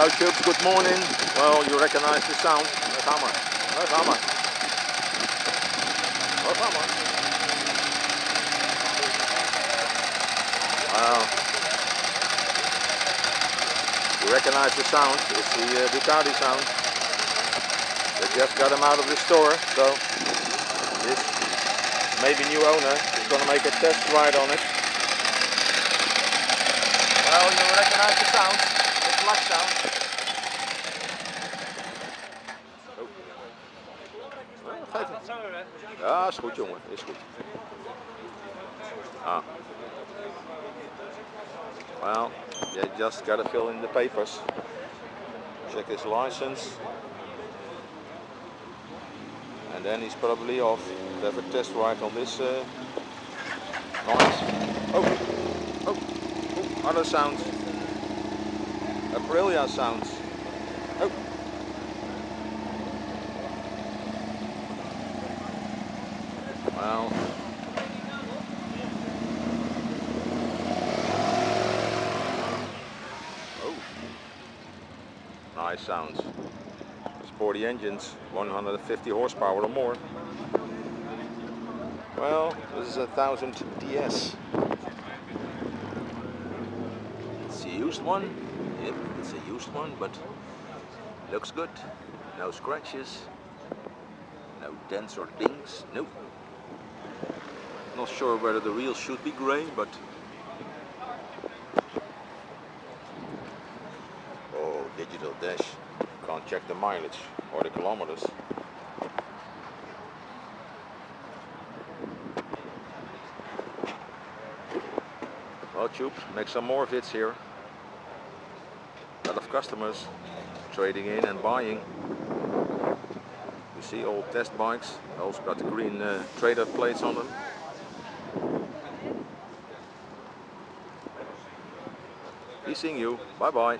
Hello tubes, good morning. Well, you recognize the sound. Where's Hammer? Where's Hammer? Where's Hammer? Well, you recognize the sound. It's the Ducati sound. They just got him out of the store, so this maybe new owner is going to make a test ride on it. Well, you recognize the sound. It's luck sound. Ja, is goed jongen, is goed. Ah. Well, you just gotta fill in the papers. Check his license. And then he's probably off to have a test ride on this noise. Oh, other sounds. Aprilia sounds. Oh. Well. Oh. Nice sounds. Sporty engines, 150 horsepower or more. Well, this is 1000 DS. It's a used one. Yep, it's a used one, but looks good. No scratches, no dents or dings. Nope. Not sure whether the wheels should be grey, but oh, digital dash. Can't check the mileage or the kilometers. Well, tube, make some more vids here. A lot of customers trading in and buying. You see all test bikes, also got the green trader plates on them. Be seeing you. Bye bye.